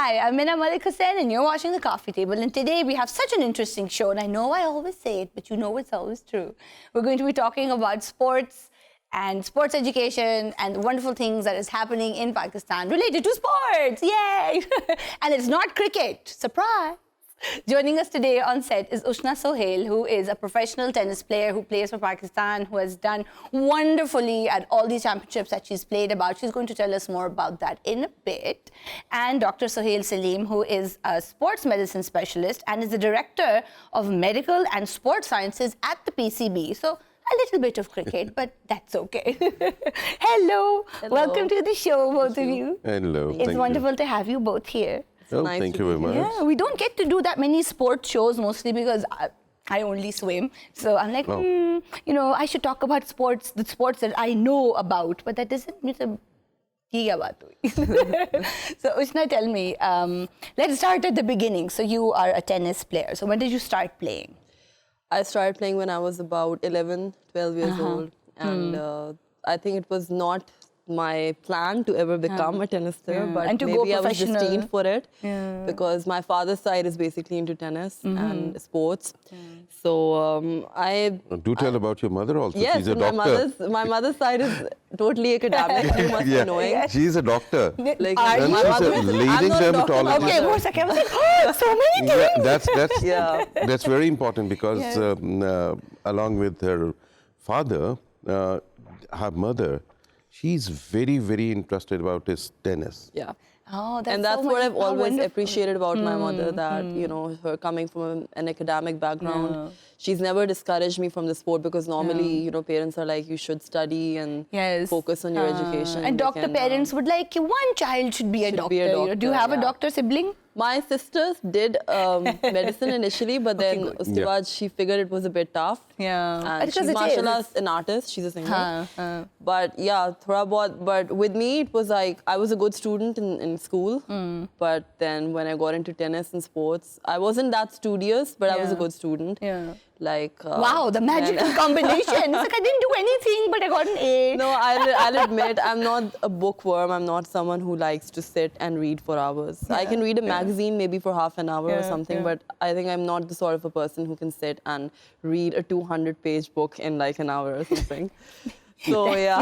Hi, I'm Mina Malik Hussain and you're watching The Coffee Table, and today we have such an interesting show, and I know I always say it, but you know it's always true. We're going to be talking about sports and sports education and the wonderful things that is happening in Pakistan related to sports. Yay! And it's not cricket. Surprise! Joining us today on set is Ushna Sohail, who is a professional tennis player who plays for Pakistan, who has done wonderfully at all these championships that she's played about. She's going to tell us more about that in a bit. And Dr. Sohail Saleem, who is a sports medicine specialist and is the director of medical and sports sciences at the PCB. So a little bit of cricket, but that's okay. Hello. Welcome to the show, both of you. Hello. It's wonderful to have you both here. Oh, nice thank you very much. Yeah, we don't get to do that many sports shows, mostly because I only swim. So I'm like, you know, I should talk about sports, the sports that I know about, but that doesn't mean So Ushna, tell me, let's start at the beginning. So you are a tennis player. So when did you start playing? I started playing when I was about 11, 12 years old. And I think it was not my plan to ever become a tennis player, but maybe I was destined for it because my father's side is basically into tennis and sports. So do tell about your mother also. Yes, she's a doctor. my mother's side is totally academic. You must be knowing. She's a doctor. Like, and she's a leading dermatologist. Okay, for a second, I was like, oh, so many things. That's very important because along with her father, her mother, she's very, very interested about this tennis. Yeah. Oh, that's and that's so what I've always wonderful. appreciated about my mother, that, you know, her coming from an academic background, she's never discouraged me from the sport because normally, you know, parents are like, you should study and focus on your education. And doctor parents would like, one child should be a doctor. You know, do you have a doctor sibling? My sisters did medicine initially, but then she figured it was a bit tough. Yeah. And she's mashallah an artist, she's a singer. But yeah, but with me, it was like, I was a good student in school. But then when I got into tennis and sports, I wasn't that studious, but I was a good student. Like wow, the magical combination. It's like I didn't do anything, but I got an A. No, I'll admit, I'm not a bookworm. I'm not someone who likes to sit and read for hours. I can read a magazine maybe for half an hour or something, but I think I'm not the sort of a person who can sit and read a 200-page book in like an hour or something. So yeah,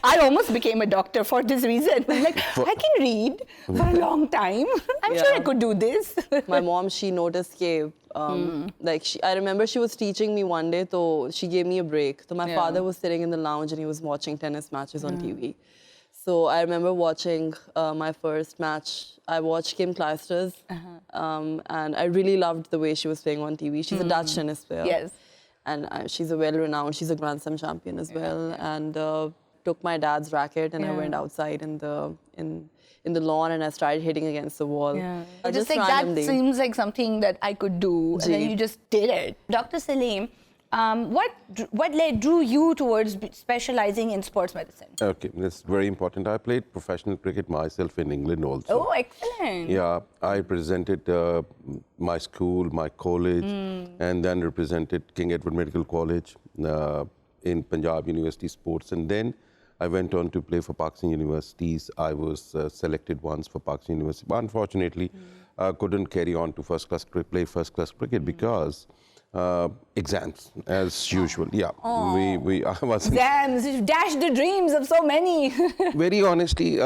I almost became a doctor for this reason. I'm like, I can read for a long time. I'm sure I could do this. My mom, she noticed, I remember she was teaching me one day, so she gave me a break. So my father was sitting in the lounge and he was watching tennis matches on TV. So I remember watching my first match. I watched Kim Clijsters, and I really loved the way she was playing on TV. She's a Dutch tennis player. Yes. And she's a well-renowned, she's a Grand Slam champion as well. And took my dad's racket and I went outside in the lawn and I started hitting again-against the wall. Just like randomly. That seems like something that I could do, and then you just did it. Dr. Saleem, what drew you towards specializing in sports medicine? Okay, that's very important. I played professional cricket myself in England also. Oh, excellent. Yeah, I represented my school, my college, and then represented King Edward Medical College in Punjab University Sports. And then I went on to play for Pakistan universities. I was selected once for Pakistan University, but unfortunately, I couldn't carry on to play first-class cricket because exams, as usual. Yeah, I was exams. You dashed the dreams of so many. Very honestly,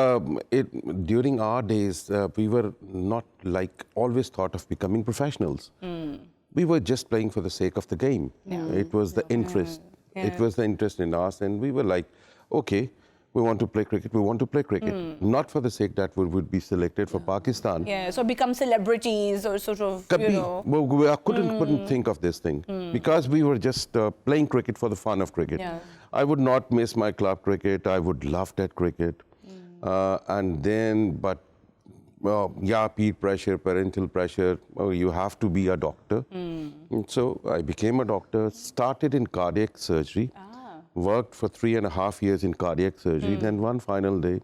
during our days, we were not like always thought of becoming professionals. We were just playing for the sake of the game. It was the interest. It was the interest in us, and we were like, okay, we want to play cricket, we want to play cricket. Not for the sake that we would be selected for Pakistan. Yeah, so become celebrities or sort of, you know. Well, I couldn't think of this thing because we were just playing cricket for the fun of cricket. I would not miss my club cricket. I would love that cricket. And then, but peer pressure, parental pressure, you have to be a doctor. So I became a doctor, started in cardiac surgery. Worked for 3.5 years in cardiac surgery. Then one final day,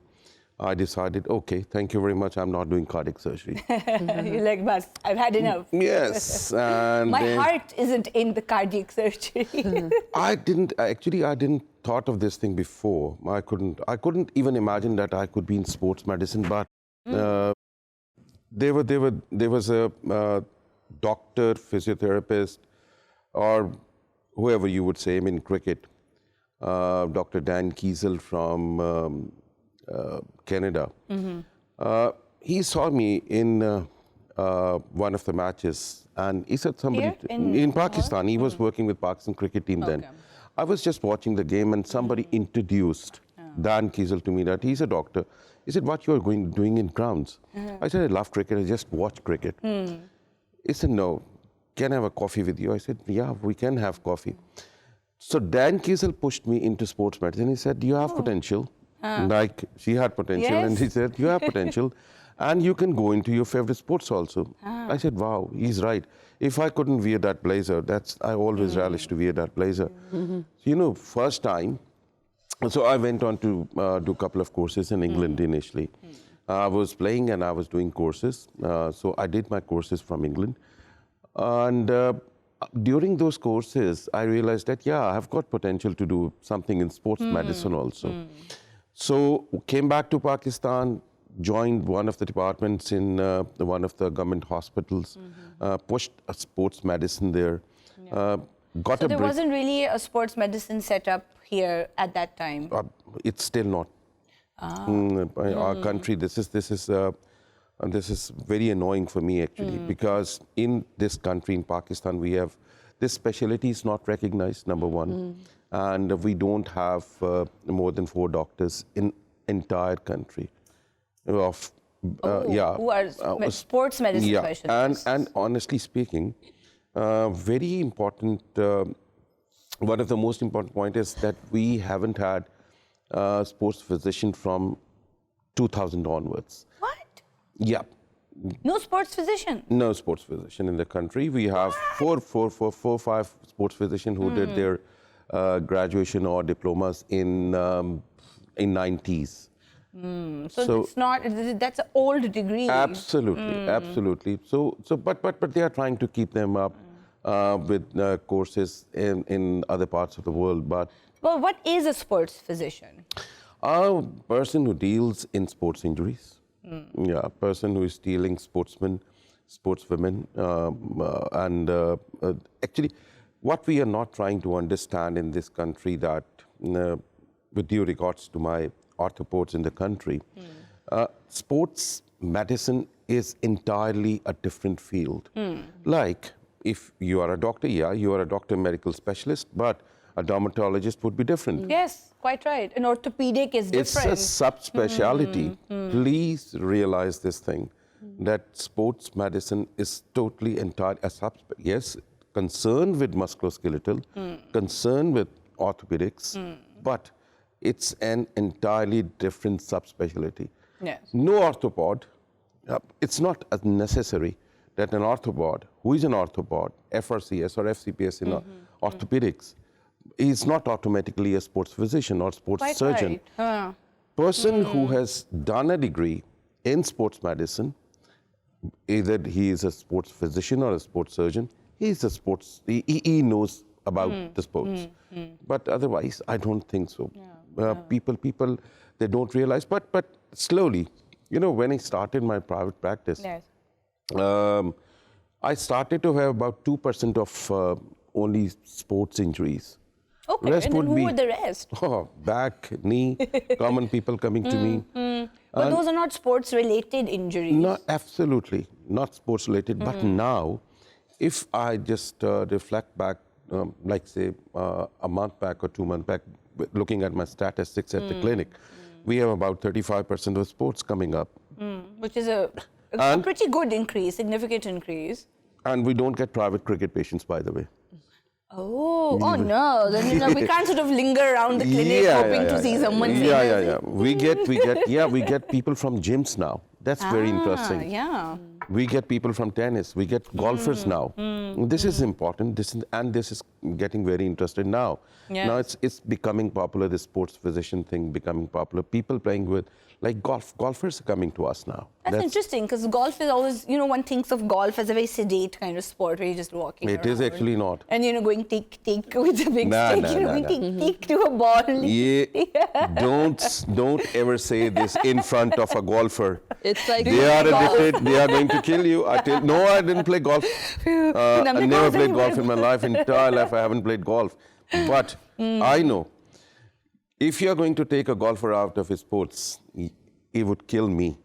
I decided, okay, thank you very much, I'm not doing cardiac surgery. You're like, bas, I've had enough. Yes. And my heart isn't in the cardiac surgery. I didn't thought of this thing before. I couldn't even imagine that I could be in sports medicine, but there was a doctor, physiotherapist, or whoever you would say, in cricket, Dr. Dan Kiesel from Canada. He saw me in one of the matches, and he said somebody in Pakistan. He was working with Pakistan cricket team then. I was just watching the game, and somebody introduced Dan Kiesel to me that he's a doctor. He said, "What you are doing in grounds?" I said, "I love cricket. I just watch cricket." He said, "No, can I have a coffee with you?" I said, "Yeah, we can have coffee." So Dan Kiesel pushed me into sports medicine. He said, "You have potential." Like she had potential, and he said, "You have potential, and you can go into your favorite sports also." I said, "Wow, he's right. If I couldn't wear that blazer, I always relish to wear that blazer." You know, first time. So I went on to do a couple of courses in England initially. I was playing and I was doing courses. So I did my courses from England. And during those courses, I realized that, yeah, I've got potential to do something in sports medicine also. So came back to Pakistan, joined one of the departments in one of the government hospitals, pushed a sports medicine there. Got so there wasn't really a sports medicine setup here at that time? It's still not. Our country, this is very annoying for me actually, because in this country, in Pakistan, we have, this specialty is not recognized, number one. And we don't have more than 4 doctors in entire country. Who are sports medicine specialists. And honestly speaking, very important, one of the most important points is that we haven't had a sports physician from 2000 onwards. What? Yeah. No sports physician? No sports physician in the country. We have four, 5 sports physicians who did their graduation or diplomas in 90s. So it's not, that's an old degree. Absolutely, absolutely. So, but they are trying to keep them up with courses in other parts of the world. But well, what is a sports physician? A person who deals in sports injuries. Yeah, a person who is dealing sportsmen, sportswomen, and actually, what we are not trying to understand in this country that, with due regards to my orthopods in the country, sports medicine is entirely a different field. Like, if you are a doctor, yeah, you are a doctor, medical specialist, but a dermatologist would be different. Yes, quite right. An orthopedic is different. It's a subspecialty. Please realize this thing, that sports medicine is totally entirely a yes, concerned with musculoskeletal, concerned with orthopedics, but it's an entirely different subspecialty. Yes. No orthopod, it's not as necessary that an orthopod, who is an orthopod, FRCS or FCPS in orthopedics, is not automatically a sports physician or sports quite surgeon. Right. Person who has done a degree in sports medicine, either he is a sports physician or a sports surgeon, he knows about the sports. But otherwise, I don't think so. People, they don't realize. But slowly, you know, when I started my private practice, I started to have about 2% of only sports injuries. Okay, and then who were the rest? Back, knee, common people coming to me. But those are not sports-related injuries. No, absolutely, not sports-related. But now, if I just reflect back, like say a month back or 2 months back, looking at my statistics at the clinic, we have about 35% of sports coming up. Which is a pretty good increase, significant increase. And we don't get private cricket patients, by the way. Oh no! Then, we can't sort of linger around the clinic hoping to see someone. We get people from gyms now. That's very interesting. Yeah. We get people from tennis. We get golfers now. This is important. This is getting very interesting now. Yes. Now it's becoming popular. The sports physician thing becoming popular. People playing with like golfers are coming to us now. That's interesting because golf is always, one thinks of golf as a very sedate kind of sport where you're just walking around. It is actually not. And, going tick with a big stick, going tick to a ball. Don't ever say this in front of a golfer. It's like They are addicted. They are going to kill you. No, I didn't play golf. I never played golf in my life. Entire life, I haven't played golf. But I know, if you are going to take a golfer out of his sports, he would kill me.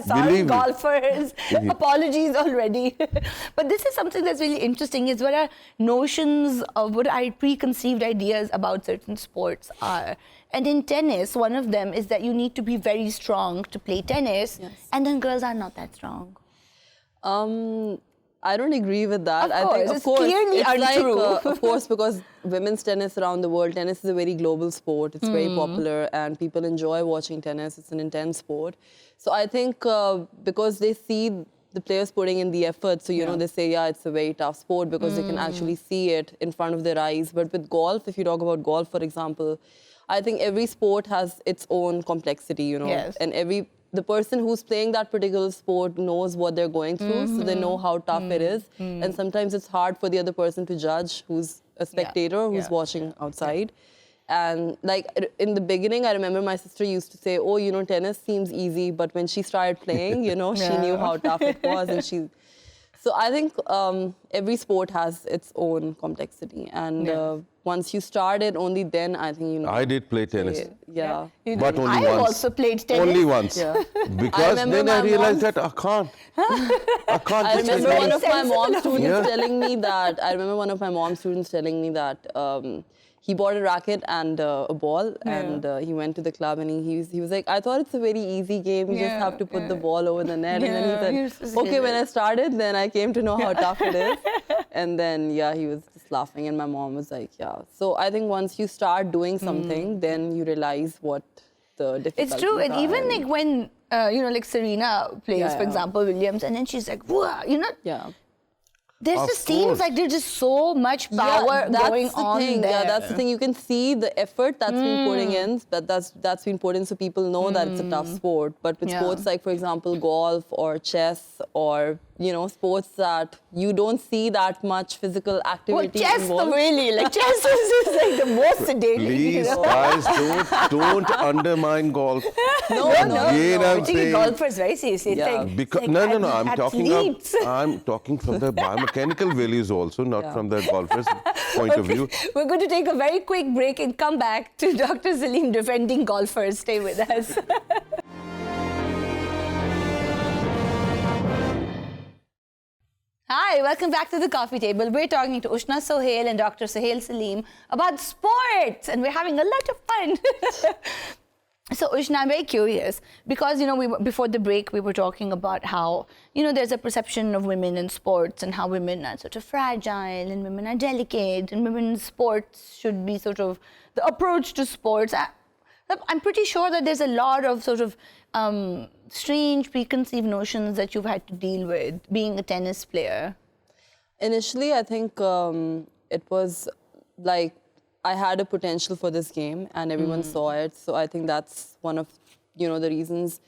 Sorry, golfers. Apologies already. But this is something that's really interesting, is what our notions of what our preconceived ideas about certain sports are. And in tennis, one of them is that you need to be very strong to play tennis, and then girls are not that strong. I don't agree with that. Of course, it's clearly untrue. Like, of course, because women's tennis around the world, tennis is a very global sport. It's very popular and people enjoy watching tennis. It's an intense sport. So I think because they see the players putting in the effort, so, you know, they say, yeah, it's a very tough sport because they can actually see it in front of their eyes. But with golf, if you talk about golf, for example, I think every sport has its own complexity, you know, and the person who's playing that particular sport knows what they're going through, so they know how tough it is. And sometimes it's hard for the other person to judge, who's a spectator, who's watching outside. And like in the beginning, I remember my sister used to say, oh, you know, tennis seems easy, but when she started playing, you know, she knew how tough it was. And so I think every sport has its own complexity. And once you start it, only then I think, you know. I did play tennis. I But only once. have also played tennis. Only once. Because then I realized that I can't. I remember one of my mom's students telling me that, he bought a racket and a ball, and he went to the club, and he was like, I thought it's a very easy game. You just have to put the ball over the net. And then he said, okay, when I started, then I came to know how tough it is. And then, he was just laughing, and my mom was like, So I think once you start doing something, then you realize what the difficulties are. It's true, and even like when, you know, like Serena plays, for example, Williams, and then she's like, whoa, you know? There just seems like there's just so much power going on there. Yeah, that's the thing. You can see the effort that's been putting in, that's been put in, so people know that it's a tough sport. But with sports like, for example, golf or chess or, you know, sports that you don't see that much physical activity involved. Well, chess, really, like chess is like the most sedating. Please, guys, don't undermine golf. No. I'm taking golfers very seriously. Because, I'm talking from the biomechanical values also, not from the golfer's point of view. We're going to take a very quick break and come back to Dr. Saleem defending golfers. Stay with us. Hi, welcome back to the coffee table. We're talking to Ushna Sohail and Dr. Sohail Saleem about sports, and we're having a lot of fun. So, Ushna, I'm very curious because, you know, before the break, we were talking about how, you know, there's a perception of women in sports and how women are sort of fragile and women are delicate and women in sports should be sort of the approach to sports. I'm pretty sure that there's a lot of sort of strange preconceived notions that you've had to deal with being a tennis player. Initially, I think it was like I had a potential for this game and everyone saw it. So I think that's one of, you know, the reasons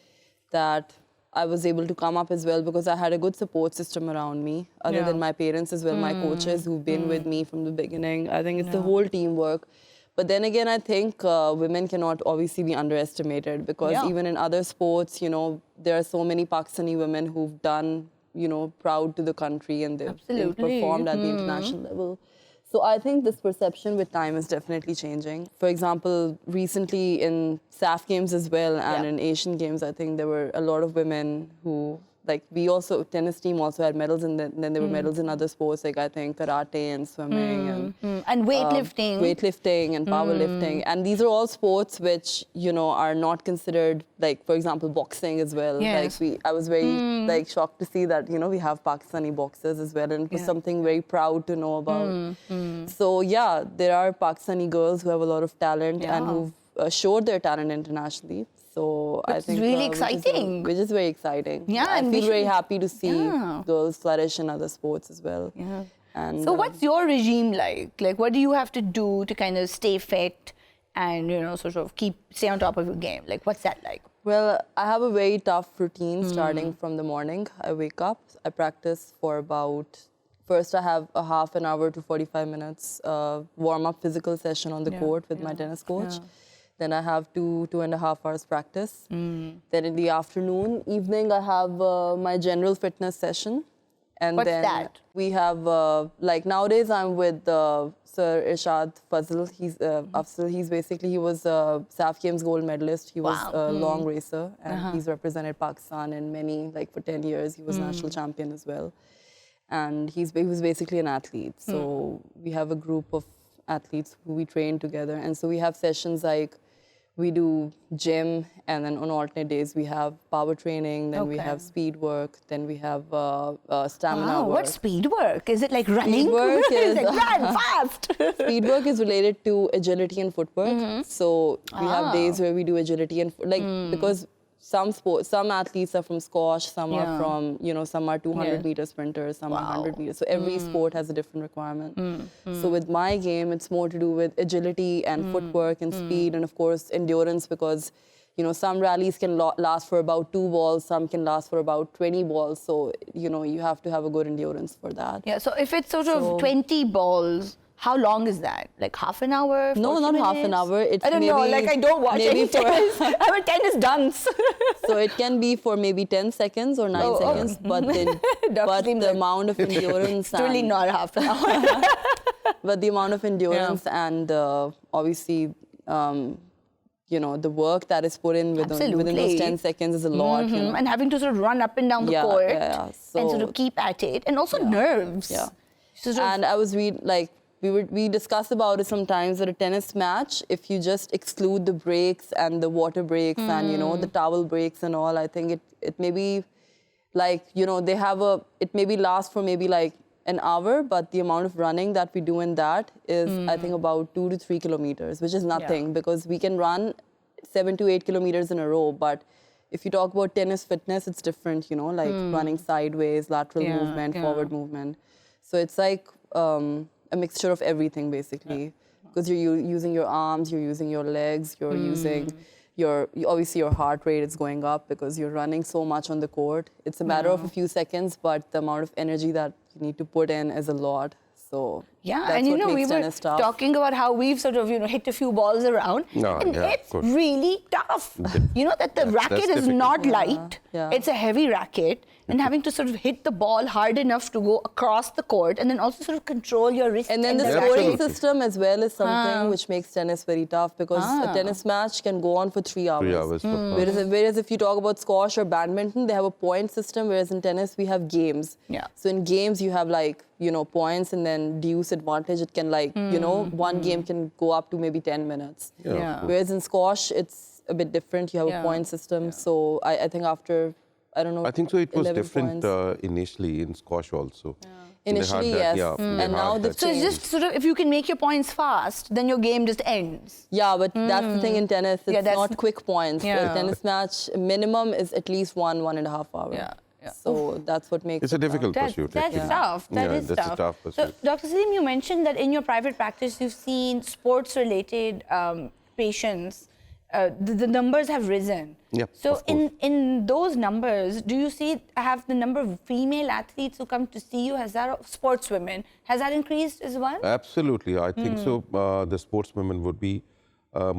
that I was able to come up as well, because I had a good support system around me, other than my parents as well, my coaches who've been with me from the beginning. I think it's the whole teamwork. But then again, I think women cannot obviously be underestimated, because even in other sports, you know, there are so many Pakistani women who've done, you know, proud to the country, and they've performed at the international level. So I think this perception with time is definitely changing. For example, recently in SAF games as well and in Asian games, I think there were a lot of women who, like, we also, tennis team also had medals, and then there were medals in other sports, like I think karate and swimming and weightlifting. Weightlifting and powerlifting. And these are all sports which, you know, are not considered, like, for example, boxing as well. Yes. Like, I was very like shocked to see that, you know, we have Pakistani boxers as well, and it was something very proud to know about. So yeah, there are Pakistani girls who have a lot of talent and who've showed their talent internationally. So I think it's really exciting. Which is very exciting. Yeah, I feel very happy to see girls flourish in other sports as well. Yeah. And so what's your regime like? Like, what do you have to do to kind of stay fit and, you know, sort of stay on top of your game? Like, what's that like? Well, I have a very tough routine starting from the morning. I wake up, I practice for about, first I have a half an hour to 45 minutes warm-up physical session on the court with my tennis coach. Then I have 2.5 hours practice. Then in the evening, I have my general fitness session. And What's then that? we have, like nowadays I'm with Sir Irshad Fazl. He was SAF Games gold medalist. He was a long racer and he's represented Pakistan in many, like for 10 years, he was national champion as well. And he was basically an athlete. So we have a group of athletes who we train together. And so we have sessions like, we do gym, and then on alternate days we have power training, then we have speed work, then we have stamina work. What's speed work? Is it like running? Speed work Is is like run fast. speed work is related to agility and footwork. So we have days where we do agility and because some athletes are from squash, some are from, some are 200 meter sprinters, some are 100 meters. So every sport has a different requirement. So with my game, it's more to do with agility and footwork and speed and of course endurance, because some rallies can last for about 2 balls, some can last for about 20 balls. So, you have to have a good endurance for that. Yeah, so if it's sort of 20 balls, how long is that? Like half an hour? No, not half an hour. It's I don't know, like I don't watch any tennis. I'm a tennis dunce. So it can be for maybe 10 seconds or 9 seconds, but the amount of endurance... It's really not half an hour. But the amount of endurance and obviously, the work that is put in within those 10 seconds is a lot. And having to sort of run up and down the court and sort of keep at it. And also nerves. Yeah. So And I was we discuss about it sometimes that a tennis match, if you just exclude the breaks and the water breaks and, the towel breaks and all, I think it may be like, it maybe lasts for maybe like an hour, but the amount of running that we do in that is, I think, about 2 to 3 kilometers, which is nothing because we can run 7 to 8 kilometers in a row. But if you talk about tennis fitness, it's different, like running sideways, lateral movement, forward movement. So it's like a mixture of everything, basically, because you're using your arms, you're using your legs, you're using obviously your heart rate is going up because you're running so much on the court. It's a matter of a few seconds, but the amount of energy that you need to put in is a lot. So that's and what we makes were tennis tough. talking about how we've sort of hit a few balls around, and it's really tough. That the racket is not light; it's a heavy racket, and having to sort of hit the ball hard enough to go across the court, and then also sort of control your wrist. And then the scoring system as well is something which makes tennis very tough because a tennis match can go on for 3 hours. 3 hours. Whereas if you talk about squash or badminton, they have a point system, whereas in tennis we have games. So in games you have like, points and then deuce advantage. It can like, one game can go up to maybe 10 minutes. Whereas in squash, it's a bit different. You have a point system. So I think after, I don't know, I think so it was 11 different points. Initially in squash also. Initially, yes. And now the So it's just sort of, if you can make your points fast, then your game just ends. Yeah, but that's the thing in tennis. It's not quick points. A tennis match minimum is at least 1.5 hours. So that's what makes it's a difficult pursuit. That's tough. That is that's tough. a tough pursuit. So, Dr. Saleem, you mentioned that in your private practice, you've seen sports-related patients. The numbers have risen. So in those numbers, do you have the number of female athletes who come to see you? Sportswomen, has that increased as well? Absolutely. I think so. The sportswomen would be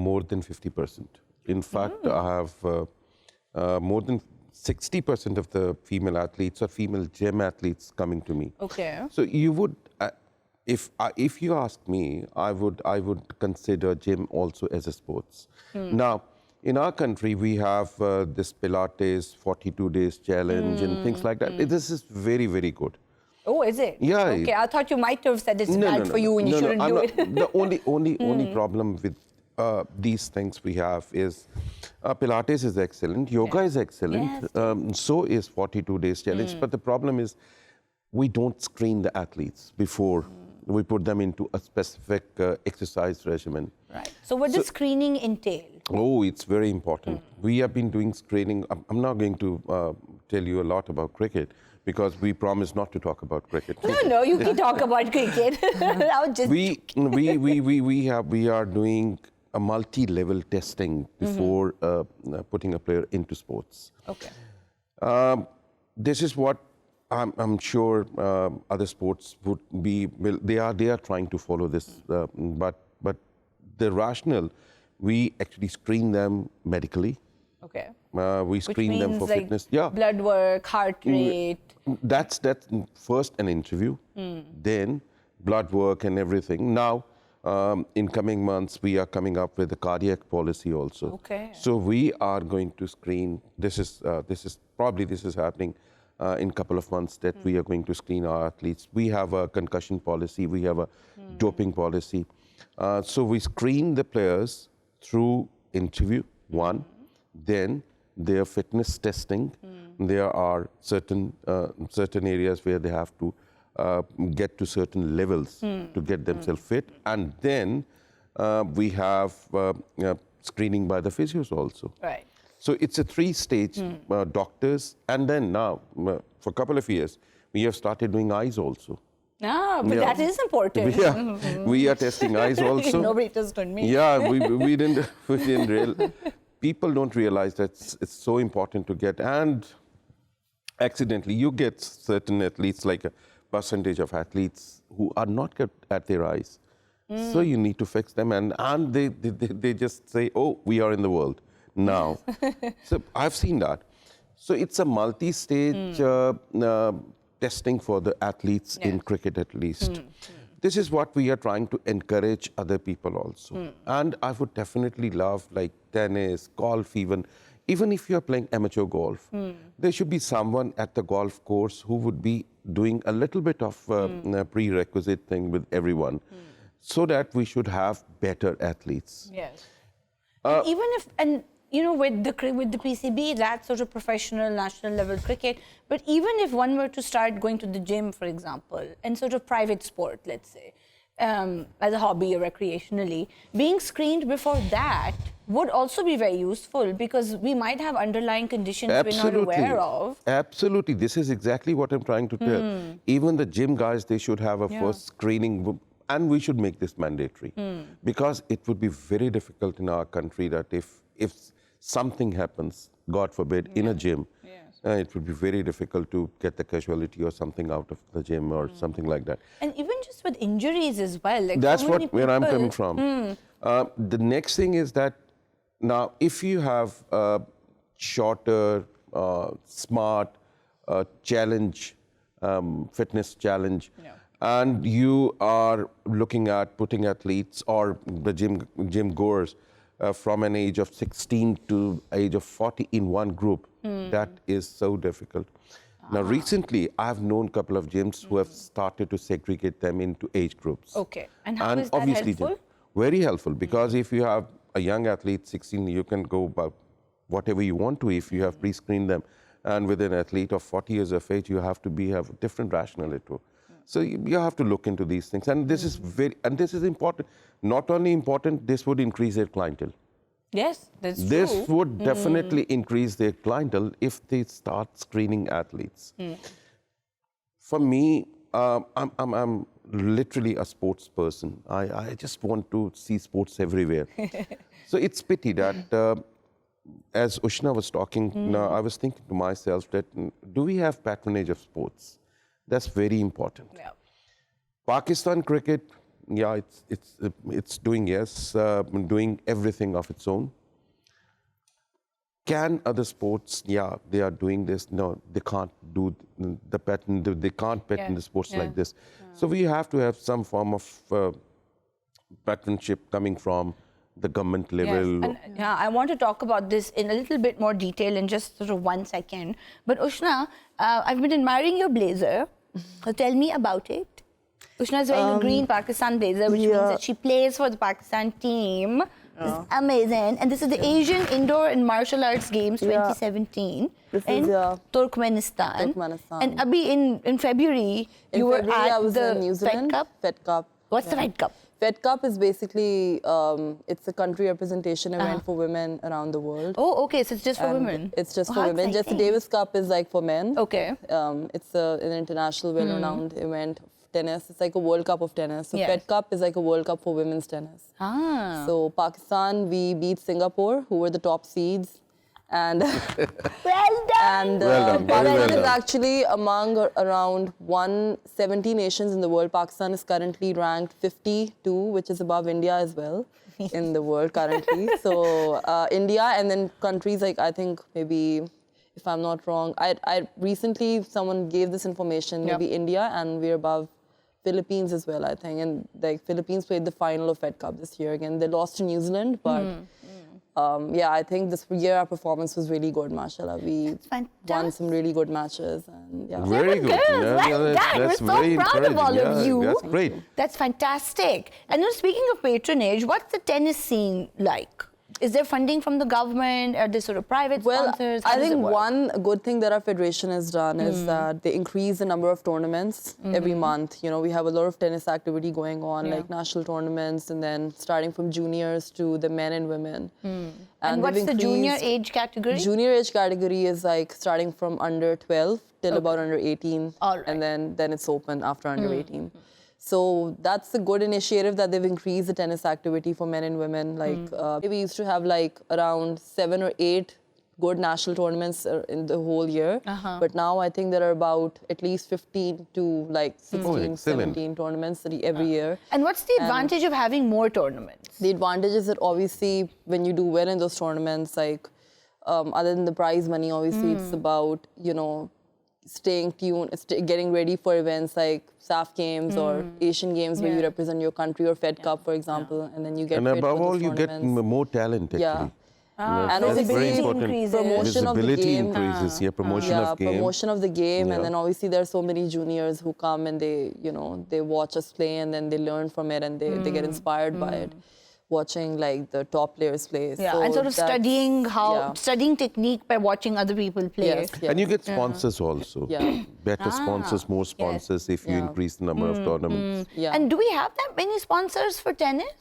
more than 50%. In fact, I have more than 60% of the female athletes or female gym athletes coming to me. Okay. So you would, if you ask me, I would consider gym also as a sports. Now, in our country, we have this Pilates 42 days challenge and things like that. This is very, very good. Oh, is it? Yeah. Okay, I thought you might have said it's bad for you and you shouldn't do it. The only problem with these things we have is Pilates is excellent, yoga is excellent, so is 42 days challenge. But the problem is we don't screen the athletes before we put them into a specific exercise regimen. Right. So what does screening entail? Oh, it's very important. We have been doing screening. I'm not going to tell you a lot about cricket because we promised not to talk about cricket. No, you can talk about cricket. We are doing a multi-level testing before putting a player into sports. Okay. This is what I'm sure other sports would be. Well, they are trying to follow this, but the rationale we actually screen them medically. Okay. We screen them for like fitness. Yeah. blood work, heart rate. That's first an interview, then blood work and everything. Now, in coming months, we are coming up with a cardiac policy also. Okay. So we are going to screen. This is happening in a couple of months that we are going to screen our athletes. We have a concussion policy. We have a doping policy. So we screen the players through interview, one, then their fitness testing. There are certain areas where they have to get to certain levels to get themselves fit. And then we have screening by the physios also. Right. So it's a three-stage doctors. And then now, for a couple of years, we have started doing eyes also. Ah, but that is important. Yeah, we are testing eyes also. Nobody tested me. Yeah, we didn't realize. People don't realize that it's so important to get, and accidentally you get certain athletes, like a percentage of athletes who are not good at their eyes. So you need to fix them, and they just say, oh, we are in the world now. So I've seen that. So it's a multi-stage testing for the athletes in cricket at least. This is what we are trying to encourage other people also. And I would definitely love, like tennis, golf even if you're playing amateur golf, there should be someone at the golf course who would be doing a little bit of prerequisite thing with everyone, so that we should have better athletes. Yes. And even if, and you know, with the PCB, that's sort of professional, national level cricket. But even if one were to start going to the gym, for example, and sort of private sport, let's say, as a hobby or recreationally, being screened before that would also be very useful, because we might have underlying conditions we're not aware of. Absolutely. This is exactly what I'm trying to tell. Even the gym guys, they should have a first screening, and we should make this mandatory, because it would be very difficult in our country that if something happens, God forbid, in a gym, it would be very difficult to get the casualty or something out of the gym or something like that. And even just with injuries as well. Like that's where I'm coming from. The next thing is that now, if you have a shorter, smart challenge, fitness challenge, and you are looking at putting athletes or the gym goers from an age of 16 to age of 40 in one group, that is so difficult. Now, recently, I've known a couple of gyms who have started to segregate them into age groups. Okay. And how is that helpful? Very helpful, because if you have a young athlete, 16, you can go about whatever you want to if you have pre-screened them. And with an athlete of 40 years of age, you have to have a different rationale to. So you have to look into these things. And this is this is important. Not only important, this would increase their clientele. Yes, that's true. This would definitely increase their clientele if they start screening athletes. For me, I'm literally a sports person. I just want to see sports everywhere. So it's pity that, as Ushna was talking, I was thinking to myself that, do we have patronage of sports? That's very important. Yeah. Pakistan cricket, it's doing doing everything of its own. Can other sports? Yeah, they are doing this. No, they can't do the pattern. They can't pattern the sports like this. So we have to have some form of patronship coming from the government level. Yes. And, I want to talk about this in a little bit more detail in just sort of 1 second. But Ushna, I've been admiring your blazer. So tell me about it. Ushna is wearing a green Pakistan blazer, which means that she plays for the Pakistan team. This is amazing. And this is the Asian Indoor and Martial Arts Games 2017 in Turkmenistan. And Abhi, in February, you were at the New Zealand, Fed Cup. Fed Cup. What's the Fed Cup? Fed Cup is basically, it's a country representation event for women around the world. Oh, okay, so it's just for women. It's just for women. Just the Davis Cup is like for men. Okay. It's an international, well-renowned event of tennis. It's like a World Cup of tennis. So Fed Cup is like a World Cup for women's tennis. So Pakistan, we beat Singapore, who were the top seeds. And well done. And Pakistan is actually among around 170 nations in the world. Pakistan is currently ranked 52, which is above India as well. in the world currently. So India, and then countries like, I think maybe, if I'm not wrong, I recently, someone gave this information, maybe India, and we're above Philippines as well, I think. And like Philippines played the final of Fed Cup this year again. They lost to New Zealand, but yeah, I think this year our performance was really good, mashallah. We won some really good matches. And yeah. Very good. Well done. We're so very proud of all encouraging. of you. That's great. That's fantastic. And then speaking of patronage, what's the tennis scene like? Is there funding from the government? Are there sort of private sponsors? How I does think it work? one good thing that our federation has done is that they increase the number of tournaments every month. You know, we have a lot of tennis activity going on, like national tournaments, and then starting from juniors to the men and women. And what's the junior age category? Junior age category is like starting from under 12 till about under 18. All right. And then it's open after under 18. So that's a good initiative that they've increased the tennis activity for men and women. Like we used to have like around 7 or 8 good national tournaments in the whole year. But now I think there are about at least 15 to like 16, 17 tournaments every year. And what's the advantage of having more tournaments? The advantage is that obviously when you do well in those tournaments, like other than the prize money, obviously it's about, you know, staying tuned, getting ready for events like SAF Games or Asian Games where you represent your country, or Fed Cup, for example, and then you get And fit above for all, those you get tournaments. more talent, actually. Yeah. And that's very visibility important. increases. Promotion of the Visibility game. increases, promotion Yeah, of game. promotion of the game, Yeah. and then obviously there are so many juniors who come and they, you know, they watch us play and then they learn from it and they get inspired by it, watching like the top players play. Yeah, So and sort of that's- studying technique by watching other people play. Yes, yes. And you get sponsors also. Yeah. Better sponsors, more sponsors if you increase the number of tournaments. Yeah. And do we have that many sponsors for tennis?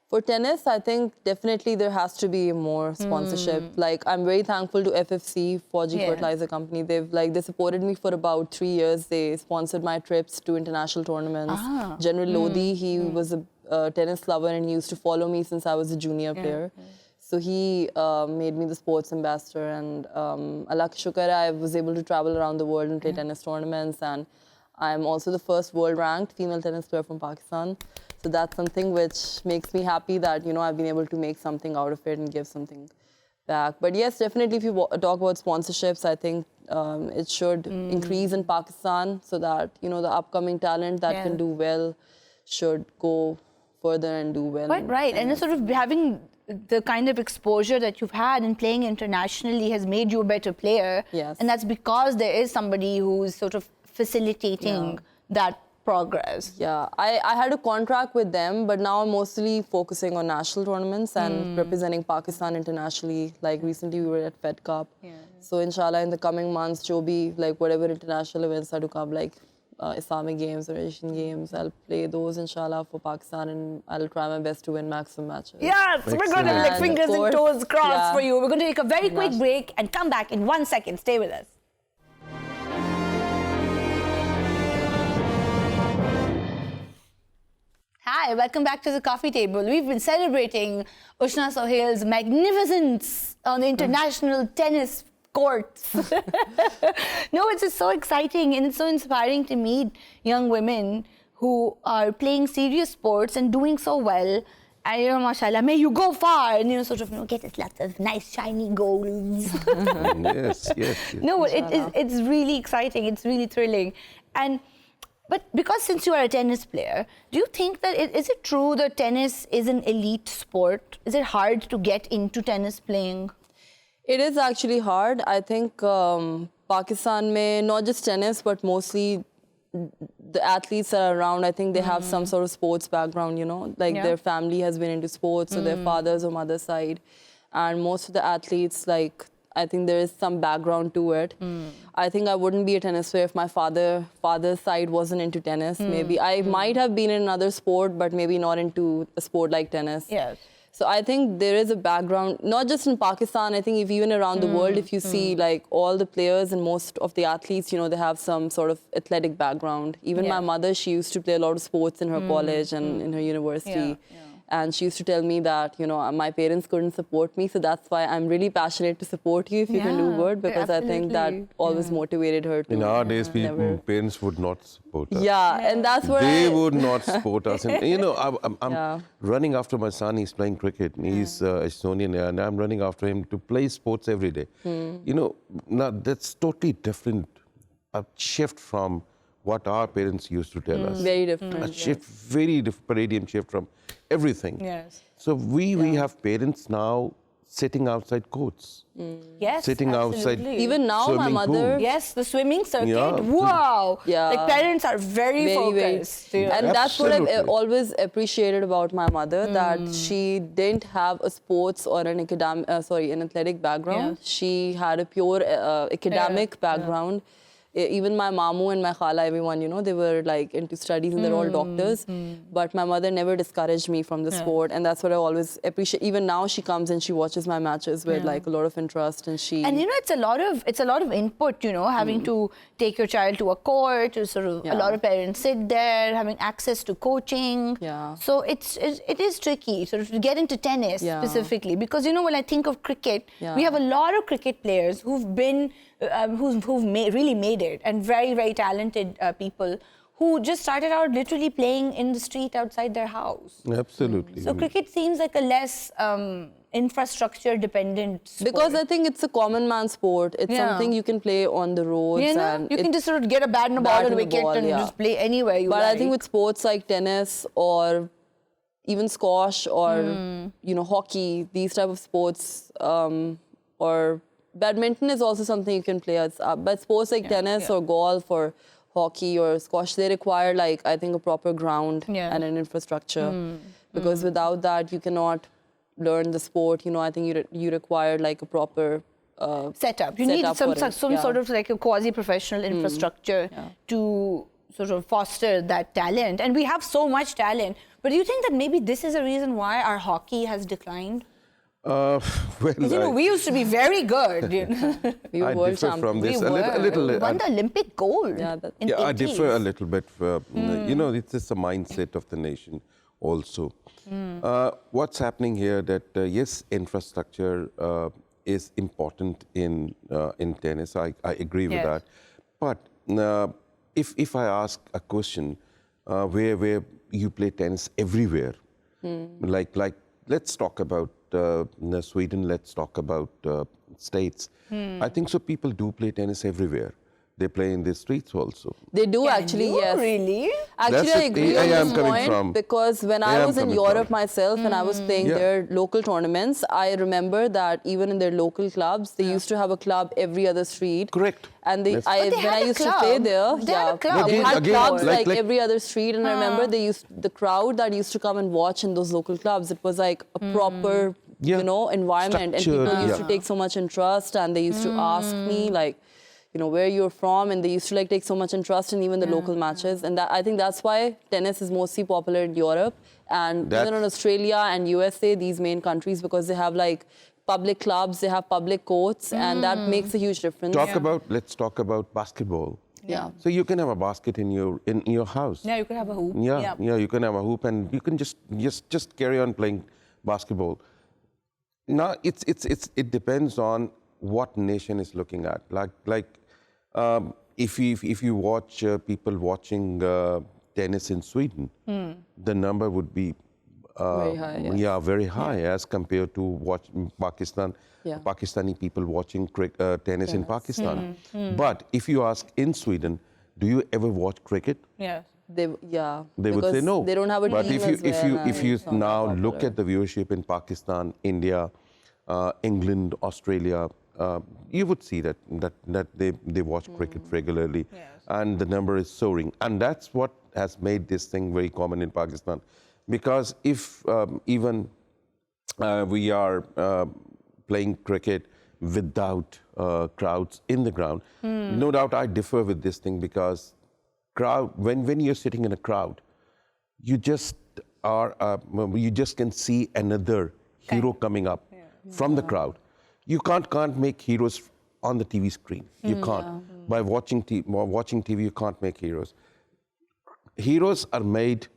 For tennis, I think definitely there has to be more sponsorship. Like, I'm very thankful to FFC, Fauji Fertilizer Company. They supported me for about 3 years. They sponsored my trips to international tournaments. General Lodi, he was a tennis lover and he used to follow me since I was a junior player. So he made me the sports ambassador, and Allah ka shukar, I was able to travel around the world and play tennis tournaments, and I'm also the first world ranked female tennis player from Pakistan. So that's something which makes me happy that, you know, I've been able to make something out of it and give something back. But yes, definitely if you talk about sponsorships, I think it should increase in Pakistan so that, you know, the upcoming talent that can do well should go further and do well. Quite right. And it's sort of having the kind of exposure that you've had in playing internationally has made you a better player. Yes. And that's because there is somebody who's sort of facilitating that progress. Yeah, I had a contract with them, but now I'm mostly focusing on national tournaments and representing Pakistan internationally. Like recently we were at Fed Cup. So inshallah in the coming months, Joby, like whatever international events are to come, like Islamic Games or Asian Games, I'll play those inshallah for Pakistan, and I'll try my best to win maximum matches. Yes, we're going to And like of fingers and course, toes crossed yeah. for you. We're going to take a very quick break and come back in 1 second. Stay with us. Hi, welcome back to the coffee table. We've been celebrating Ushna Sohail's magnificence on the international tennis courts. No, it's just so exciting and it's so inspiring to meet young women who are playing serious sports and doing so well. And, you know, mashallah, may you go far and, you know, sort of, you know, get us lots of nice, shiny goals. Yes. No, it's really exciting. It's really thrilling. But because since you are a tennis player, do you think that, is it true that tennis is an elite sport? Is it hard to get into tennis playing? It is actually hard. I think Pakistan mein, not just tennis, but mostly the athletes that are around, I think they have some sort of sports background, you know, like their family has been into sports, or their father's or mother's side. And most of the athletes, like, I think there is some background to it. I think I wouldn't be a tennis player if my father's side wasn't into tennis. Maybe I might have been in another sport, but maybe not into a sport like tennis. Yes. So I think there is a background, not just in Pakistan, I think if even around the world, if you see like all the players and most of the athletes, you know, they have some sort of athletic background. Even my mother, she used to play a lot of sports in her college and in her university. And she used to tell me that, my parents couldn't support me, so that's why I'm really passionate to support you if you can do good, because I think that always motivated her to. In our days, parents would not support us. Yeah, and that's what they would not support us. And, I'm running after my son. He's playing cricket. He's Estonian, and I'm running after him to play sports every day. Now that's totally different, a shift from what our parents used to tell us. Very different. A shift, very paradigm shift from everything. Yes. So we have parents now sitting outside courts. Yes, sitting outside. Even now, my mother. Pool. Yes, the swimming circuit. Yeah. Wow. Yeah. Like parents are very focused. And that's what Absolutely. I've always appreciated about my mother, that she didn't have a sports or an an athletic background. She had a pure academic background. Even my mamu and my khala, everyone, they were like into studies and they're all doctors. But my mother never discouraged me from the sport. And that's what I always appreciate. Even now she comes and she watches my matches with like a lot of interest, and she... And it's a lot of input, having to take your child to a court, to sort of, a lot of parents sit there, having access to coaching. Yeah. So it is tricky sort of to get into tennis specifically, because, when I think of cricket, we have a lot of cricket players who've been, really made it, and very, very talented people who just started out literally playing in the street outside their house. Absolutely. So cricket seems like a less infrastructure dependent sport. Because I think it's a common man sport. It's something you can play on the roads. And you can just sort of get a bat and a ball and a wicket and just play anywhere you like. But I think with sports like tennis or even squash or, hockey, these type of sports, or badminton is also something you can play. But sports like tennis or golf or hockey or squash, they require I think a proper ground and an infrastructure. Because without that, you cannot learn the sport. I think you require a proper setup. You need some sort of a quasi-professional infrastructure to sort of foster that talent. And we have so much talent. But do you think that maybe this is a reason why our hockey has declined? Well, we used to be very good. We were world differ from this we a little. We won the Olympic gold. I differ a little bit. It's just a mindset of the nation also. What's happening here that, yes, infrastructure is important in tennis. I agree with that. But if I ask a question where you play tennis everywhere, like let's talk about Sweden, let's talk about States. I think so people do play tennis everywhere. They play in the streets also. They do actually, yes. Really? Actually, I agree on this point, because when I was in Europe myself and I was playing their local tournaments, I remember that even in their local clubs, they used to have a club every other street. Correct. And when I used to play there, they had clubs like every other street. And I remember the crowd that used to come and watch in those local clubs, it was like a proper, environment. Structured, and people used to take so much interest, and they used to ask me where you're from, and they used to take so much interest in even the local matches. And I think that's why tennis is mostly popular in Europe and even in Australia and USA, these main countries, because they have public clubs, they have public courts, and that makes a huge difference. Let's talk about basketball. Yeah. So you can have a basket in your house. Yeah, you can have a hoop. Yeah, you can have a hoop, and you can just carry on playing basketball. Now it depends on what nation is looking at. If you watch people watching tennis in Sweden, the number would be very high. Very high as compared to watching Pakistani people watching tennis in Pakistan. But if you ask in Sweden, do you ever watch cricket? Yes. They would say no. They don't have a but team if you now look at the viewership in Pakistan, India, England, Australia, you would see that they watch cricket regularly, and the number is soaring. And that's what has made this thing very common in Pakistan. Because if even we are playing cricket without crowds in the ground, no doubt I differ with this thing, because when you're sitting in a crowd, you just can see another hero coming up from the crowd. You can't make heroes on the TV screen. You can't. By watching TV, you can't make heroes. Heroes are made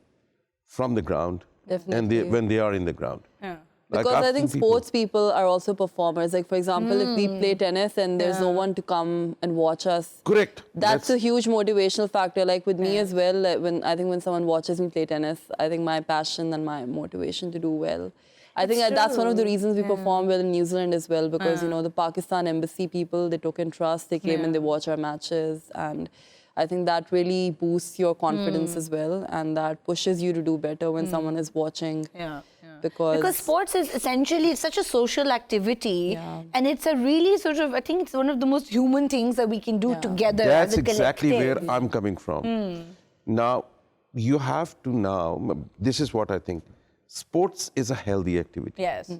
from the ground Definitely. when they are in the ground. Yeah. Like, Because I I've think seen people- sports people are also performers. Like, for example, if we play tennis and there's no one to come and watch us, Correct. that's a huge motivational factor. Like with me as well, like when someone watches me play tennis, I think my passion and my motivation to do well. I think that's one of the reasons we perform well in New Zealand as well, because you know the Pakistan embassy people, they took in trust, they came and they watch our matches, and I think that really boosts your confidence as well, and that pushes you to do better when someone is watching. Yeah. Because sports is essentially such a social activity, and it's a really sort of, I think it's one of the most human things that we can do together That's as a exactly collective. where I'm coming from. Now, you have to this is what I think. Sports is a healthy activity. Yes.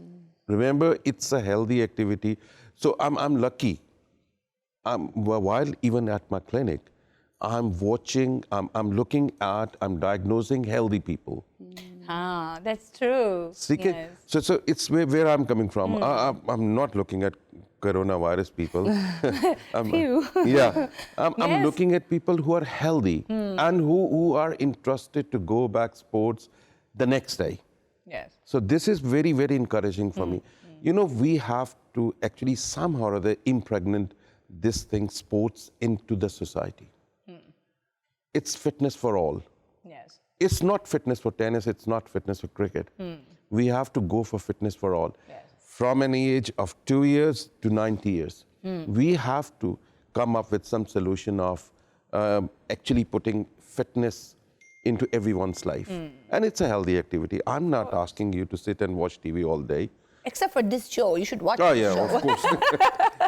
Remember, it's a healthy activity. So I'm lucky. While even at my clinic, I'm watching, I'm looking at, I'm diagnosing healthy people. Ah, that's true. Yes. So it's where I'm coming from. I'm not looking at coronavirus people. Phew. I'm looking at people who are healthy and who are interested to go back sports the next day. Yes. So this is very, very encouraging for me. You know, we have to actually somehow or other impregnate this thing, sports, into the society. It's fitness for all. Yes. It's not fitness for tennis, it's not fitness for cricket. We have to go for fitness for all. Yes. From an age of 2 years to 90 years. We have to come up with some solution of actually putting fitness into everyone's life. And it's a healthy activity. I'm not asking you to sit and watch TV all day. Except for this show, you should watch Oh this yeah, show. of course.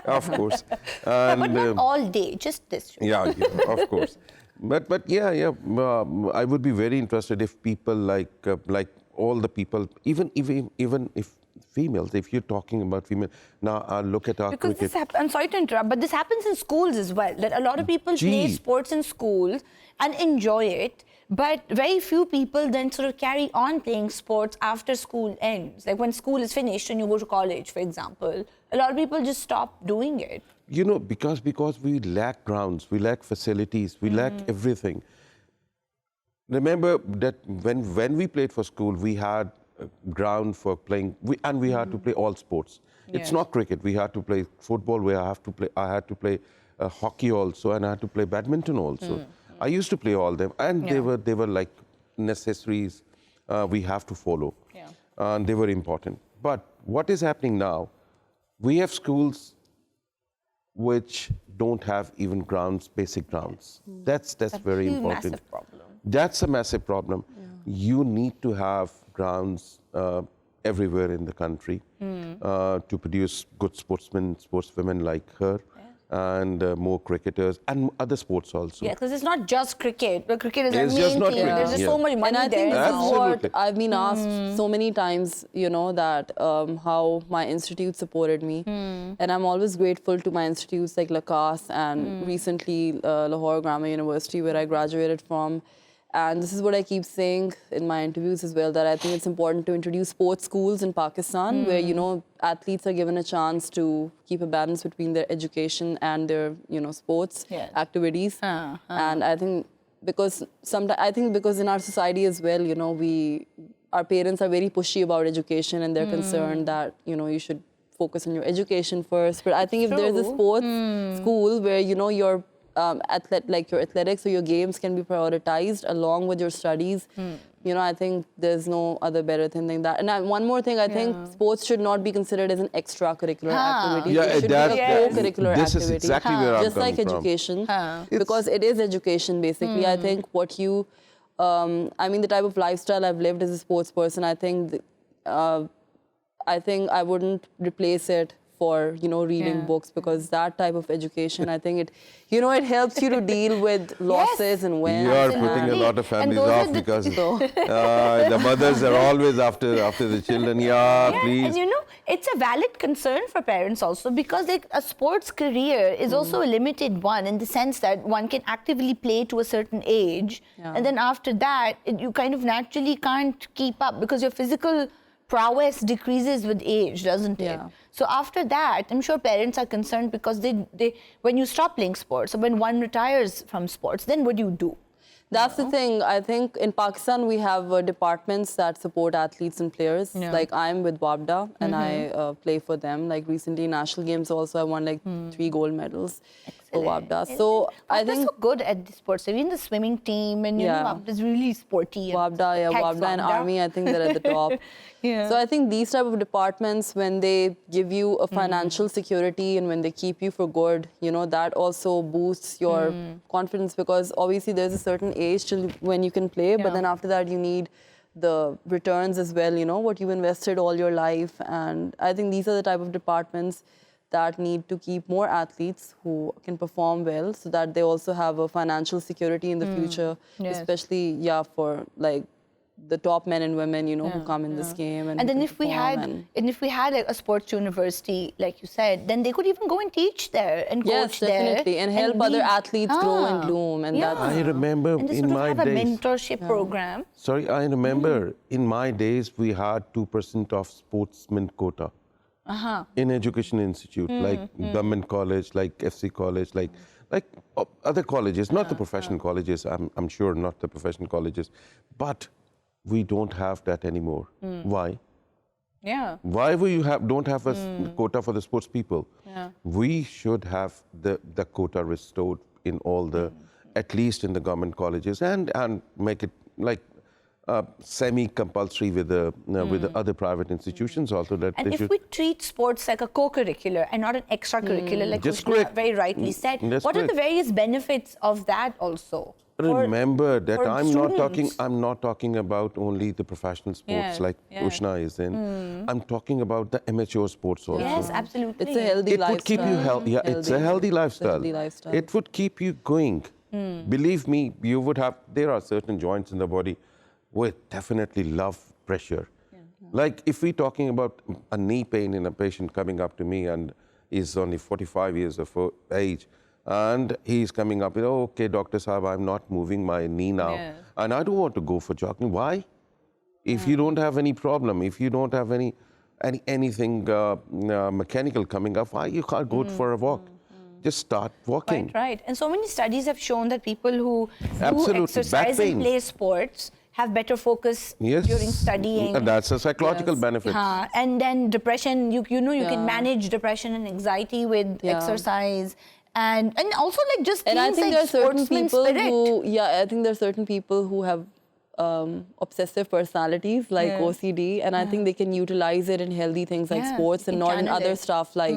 Of course. And, But not all day, just this show. yeah, of course. But yeah. I would be very interested if people like all the people, even if females, if you're talking about female, now look at our Because cricket. I'm sorry to interrupt, but this happens in schools as well. That a lot of people play Gee. sports in schools and enjoy it, but very few people then sort of carry on playing sports after school ends. Like when school is finished and you go to college, for example, a lot of people just stop doing it. You know, because we lack grounds, we lack facilities, we lack everything. Remember that when we played for school, we had a ground for playing, and we had to play all sports. It's not cricket. We had to play football. I had to play hockey also, and I had to play badminton also. I used to play all them, and they were like necessaries we have to follow, and they were important. But what is happening now? We have schools which don't have even grounds, basic grounds. That's very important. Massive problem. That's a massive problem. You need to have grounds everywhere in the country to produce good sportsmen, sportswomen like her, and more cricketers and other sports also. Yeah, because it's not just cricket, but cricket is It's the just main not thing. cricket, There's just yeah. so much money And I think there. this is what Absolutely. I've been asked so many times, you know, that how my institute supported me. And I'm always grateful to my institutes like Lakas and recently Lahore Grammar University, where I graduated from. And this is what I keep saying in my interviews as well, that I think it's important to introduce sports schools in Pakistan where, you know, athletes are given a chance to keep a balance between their education and their, you know, sports activities. And I think because in our society as well, you know, our parents are very pushy about education and they're concerned that, you know, you should focus on your education first. But I think if there's a sports school where, you know, your your athletics or your games can be prioritized along with your studies, you know, I think there's no other better thing than that. And one more thing, I think sports should not be considered as an extracurricular activity. Yeah, it should be a co-curricular this activity. is exactly where I'm Just like coming from. education, because it is education basically. I think what you, I mean, the type of lifestyle I've lived as a sports person, I think I wouldn't replace it for, you know, reading books, because that type of education, I think it, you know, it helps you to deal with losses and wins. You are putting a lot of families those are off the- because the mothers are always after the children. Please. And you know, it's a valid concern for parents also, because like a sports career is also a limited one in the sense that one can actively play to a certain age, and then after that, you kind of naturally can't keep up because your physical prowess decreases with age, doesn't it? So after that, I'm sure parents are concerned because they when you stop playing sports, or when one retires from sports, then what do you do? That's the thing. I think in Pakistan we have departments that support athletes and players. Yeah. Like I'm with WABDA and I play for them. Like recently national games also I won like 3 gold medals for WABDA. So I think so good at the sports. I mean, the swimming team and you know, WABDA's really sporty. WABDA and Army, I think they're at the top. So I think these type of departments, when they give you a financial security and when they keep you for good, you know, that also boosts your confidence, because obviously there's a certain age till when you can play, but then after that you need the returns as well, you know, what you've invested all your life. And I think these are the type of departments that need to keep more athletes who can perform well, so that they also have a financial security in the future, especially for like the top men and women, you know, who come in this game. And then if we had a sports university, like you said, then they could even go and teach there and coach there. Definitely, and help other athletes grow and bloom. And that's, I remember and in my have a days. mentorship program. Sorry, I remember in my days we had 2% of sportsman quota in education institute, like government college, like FC college, like other colleges, not the professional colleges. I'm sure not the professional colleges, but we don't have that anymore. Why? Why don't have a quota for the sports people? We should have the quota restored in all the, at least in the government colleges, and make it like semi-compulsory with the other private institutions also. That and if we treat sports like a co-curricular and not an extracurricular, like Ushna very rightly said, what are the various benefits of that also? Remember that I'm not talking about only the professional sports like Ushna is in. I'm talking about the amateur sports also. Yes, absolutely. It's a healthy lifestyle. It would keep you healthy. Yeah, it's a healthy lifestyle. It would keep you going. Believe me, you would have. There are certain joints in the body which definitely love pressure. Like if we're talking about a knee pain in a patient coming up to me and is only 45 years of age, and he's coming up with, oh, okay, Dr. Saab, I'm not moving my knee now. And I don't want to go for jogging. Why? If you don't have any problem, if you don't have anything mechanical coming up, why you can't go for a walk? Just start walking. Right. And so many studies have shown that people who exercise and play sports have better focus during studying. And that's a psychological benefit. And then depression, you can manage depression and anxiety with exercise. And also like just things I think like there are certain people spirit. I think there are certain people who have obsessive personalities like OCD, and I think they can utilize it in healthy things like sports and not in other stuff like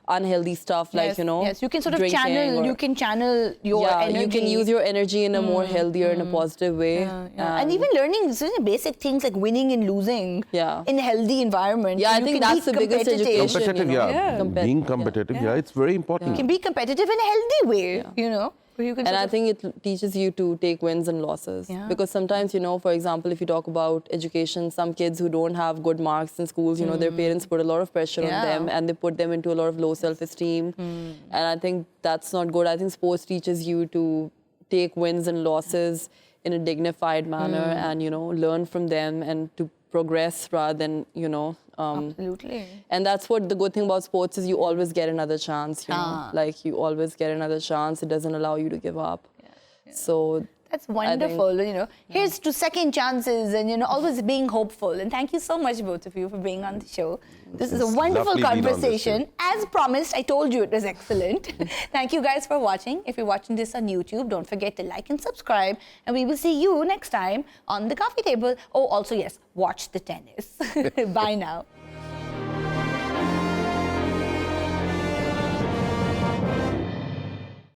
unhealthy stuff like, you know, you can sort of channel your energy. You can use your energy in a more healthier and a positive way. And even learning basic things like winning and losing in a healthy environment. I think that's the biggest education. Competitive, being competitive, it's very important. You can be competitive in a healthy way, you know. And I think it teaches you to take wins and losses. Because sometimes, you know, for example, if you talk about education, some kids who don't have good marks in schools, you know, their parents put a lot of pressure on them and they put them into a lot of low self-esteem. And I think that's not good. I think sports teaches you to take wins and losses in a dignified manner and, you know, learn from them and to progress rather than, you know. Absolutely. And that's what the good thing about sports is, you always get another chance, you know. Like you always get another chance. It doesn't allow you to give up. So that's wonderful, you know. Here's to second chances and, you know, always being hopeful. And thank you so much, both of you, for being on the show. This is a wonderful conversation. As promised, I told you it was excellent. Thank you guys for watching. If you're watching this on YouTube, don't forget to like and subscribe. And we will see you next time on the coffee table. Oh, also, yes, watch the tennis. Bye now.